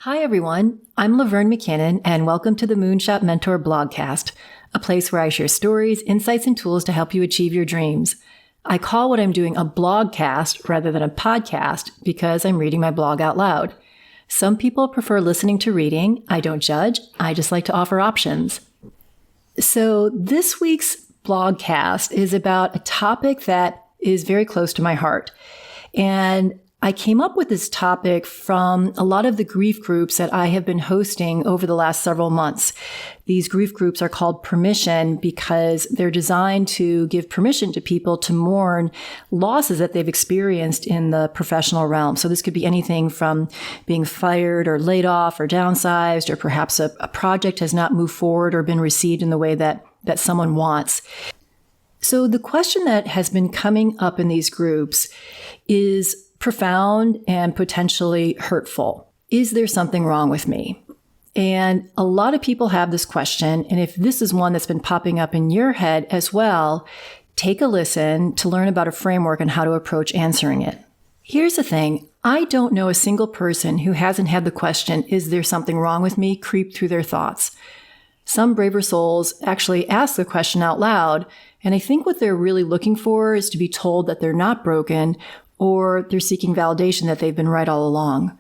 Hi, everyone. I'm Laverne McKinnon, and welcome to the Moonshot Mentor blogcast, a place where I share stories, insights, and tools to help you achieve your dreams. I call what I'm doing a blogcast rather than a podcast because I'm reading my blog out loud. Some people prefer listening to reading. I don't judge. I just like to offer options. So this week's blogcast is about a topic that is very close to my heart. And I came up with this topic from a lot of the grief groups that I have been hosting over the last several months. These grief groups are called Permission because they're designed to give permission to people to mourn losses that they've experienced in the professional realm. So this could be anything from being fired or laid off or downsized, or perhaps a project has not moved forward or been received in the way that someone wants. So the question that has been coming up in these groups is profound and potentially hurtful. Is there something wrong with me? And a lot of people have this question. And if this is one that's been popping up in your head as well, take a listen to learn about a framework on how to approach answering it. Here's the thing. I don't know a single person who hasn't had the question, is there something wrong with me, creep through their thoughts. Some braver souls actually ask the question out loud. And I think what they're really looking for is to be told that they're not broken, or they're seeking validation that they've been right all along.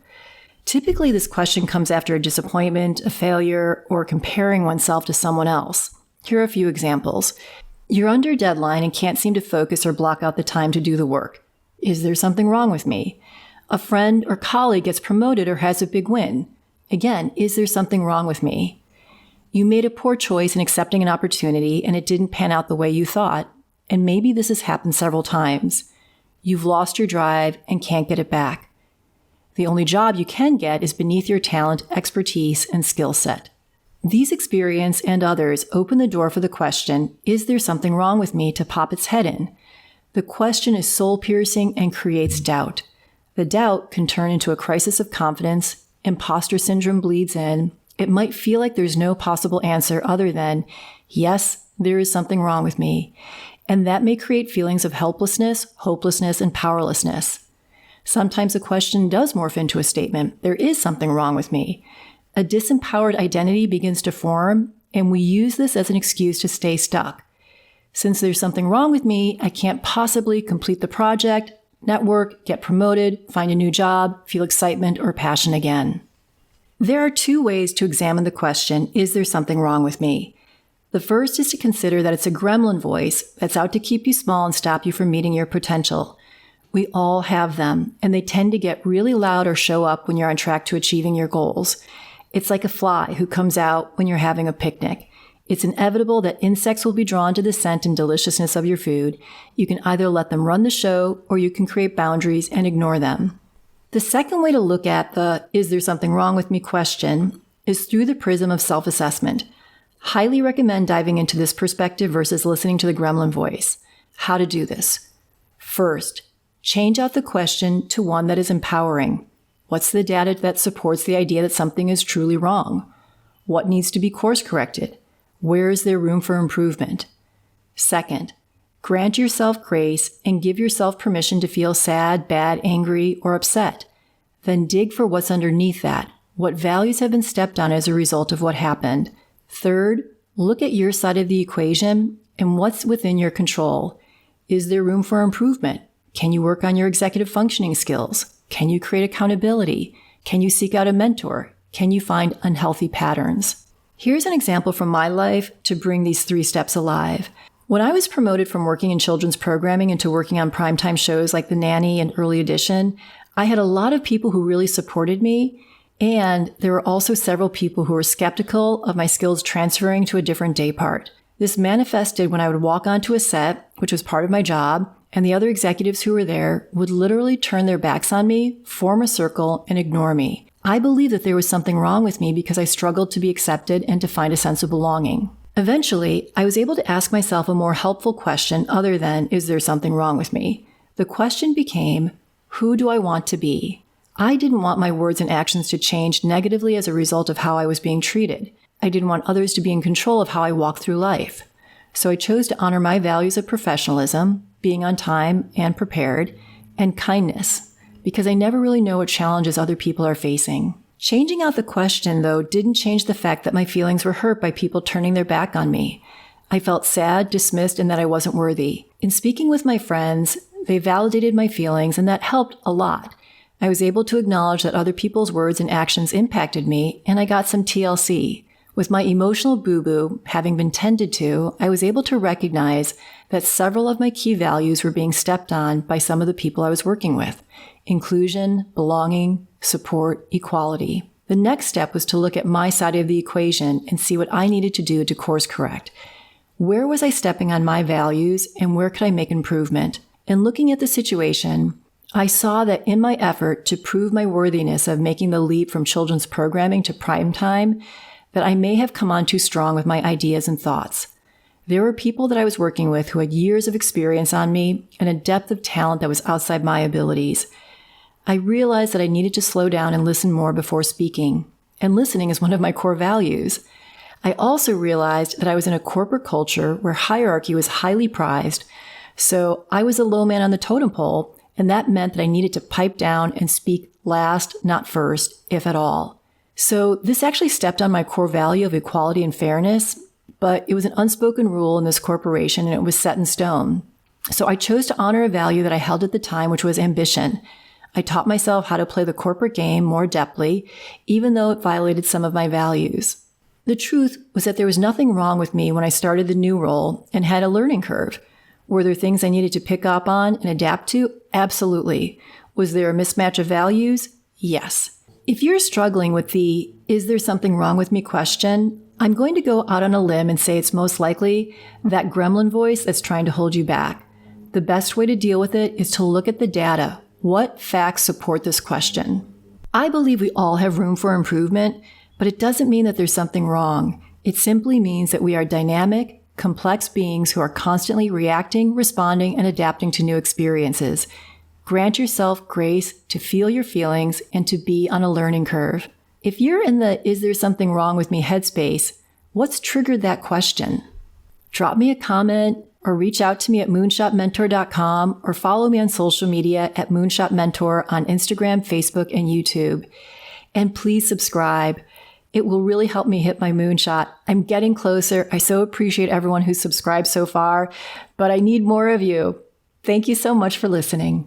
Typically, this question comes after a disappointment, a failure, or comparing oneself to someone else. Here are a few examples. You're under a deadline and can't seem to focus or block out the time to do the work. Is there something wrong with me? A friend or colleague gets promoted or has a big win. Again, is there something wrong with me? You made a poor choice in accepting an opportunity and it didn't pan out the way you thought, and maybe this has happened several times. You've lost your drive and can't get it back. The only job you can get is beneath your talent, expertise, and skill set. These experiences and others open the door for the question, is there something wrong with me, to pop its head in? The question is soul-piercing and creates doubt. The doubt can turn into a crisis of confidence, imposter syndrome bleeds in. It might feel like there's no possible answer other than, yes, there is something wrong with me. And that may create feelings of helplessness, hopelessness, and powerlessness. Sometimes a question does morph into a statement, there is something wrong with me. A disempowered identity begins to form, and we use this as an excuse to stay stuck. Since there's something wrong with me, I can't possibly complete the project, network, get promoted, find a new job, feel excitement or passion again. There are two ways to examine the question, is there something wrong with me? The first is to consider that it's a gremlin voice that's out to keep you small and stop you from meeting your potential. We all have them, and they tend to get really loud or show up when you're on track to achieving your goals. It's like a fly who comes out when you're having a picnic. It's inevitable that insects will be drawn to the scent and deliciousness of your food. You can either let them run the show, or you can create boundaries and ignore them. The second way to look at the "is there something wrong with me" question is through the prism of self-assessment. Highly recommend diving into this perspective versus listening to the gremlin voice. How to do this? First, change out the question to one that is empowering. What's the data that supports the idea that something is truly wrong? What needs to be course corrected? Where is there room for improvement? Second, grant yourself grace and give yourself permission to feel sad, bad, angry, or upset. Then dig for what's underneath that. What values have been stepped on as a result of what happened? Third, look at your side of the equation and what's within your control. Is there room for improvement? Can you work on your executive functioning skills? Can you create accountability? Can you seek out a mentor? Can you find unhealthy patterns? Here's an example from my life to bring these 3 steps alive. When I was promoted from working in children's programming into working on primetime shows like The Nanny and Early Edition, I had a lot of people who really supported me. And there were also several people who were skeptical of my skills transferring to a different day part. This manifested when I would walk onto a set, which was part of my job, and the other executives who were there would literally turn their backs on me, form a circle, and ignore me. I believed that there was something wrong with me because I struggled to be accepted and to find a sense of belonging. Eventually, I was able to ask myself a more helpful question other than, is there something wrong with me? The question became, who do I want to be? I didn't want my words and actions to change negatively as a result of how I was being treated. I didn't want others to be in control of how I walked through life. So I chose to honor my values of professionalism, being on time and prepared, and kindness, because I never really know what challenges other people are facing. Changing out the question, though, didn't change the fact that my feelings were hurt by people turning their back on me. I felt sad, dismissed, and that I wasn't worthy. In speaking with my friends, they validated my feelings, and that helped a lot. I was able to acknowledge that other people's words and actions impacted me, and I got some TLC. With my emotional boo-boo having been tended to, I was able to recognize that several of my key values were being stepped on by some of the people I was working with. Inclusion, belonging, support, equality. The next step was to look at my side of the equation and see what I needed to do to course correct. Where was I stepping on my values, and where could I make improvement? In looking at the situation, I saw that in my effort to prove my worthiness of making the leap from children's programming to prime time, that I may have come on too strong with my ideas and thoughts. There were people that I was working with who had years of experience on me and a depth of talent that was outside my abilities. I realized that I needed to slow down and listen more before speaking, and listening is one of my core values. I also realized that I was in a corporate culture where hierarchy was highly prized, so I was a low man on the totem pole, and that meant that I needed to pipe down and speak last, not first, if at all. So this actually stepped on my core value of equality and fairness, but it was an unspoken rule in this corporation and it was set in stone. So I chose to honor a value that I held at the time, which was ambition. I taught myself how to play the corporate game more adeptly, even though it violated some of my values. The truth was that there was nothing wrong with me when I started the new role and had a learning curve. Were there things I needed to pick up on and adapt to? Absolutely. Was there a mismatch of values? Yes. If you're struggling with the "is there something wrong with me" question, I'm going to go out on a limb and say it's most likely that gremlin voice that's trying to hold you back. The best way to deal with it is to look at the data. What facts support this question? I believe we all have room for improvement, but it doesn't mean that there's something wrong. It simply means that we are dynamic, complex beings who are constantly reacting, responding, and adapting to new experiences. Grant yourself grace to feel your feelings and to be on a learning curve. If you're in the "is there something wrong with me" headspace, what's triggered that question? Drop me a comment or reach out to me at moonshotmentor.com or follow me on social media at Moonshot Mentor on Instagram, Facebook, and YouTube. And please subscribe. It will really help me hit my moonshot. I'm getting closer. I so appreciate everyone who's subscribed so far, but I need more of you. Thank you so much for listening.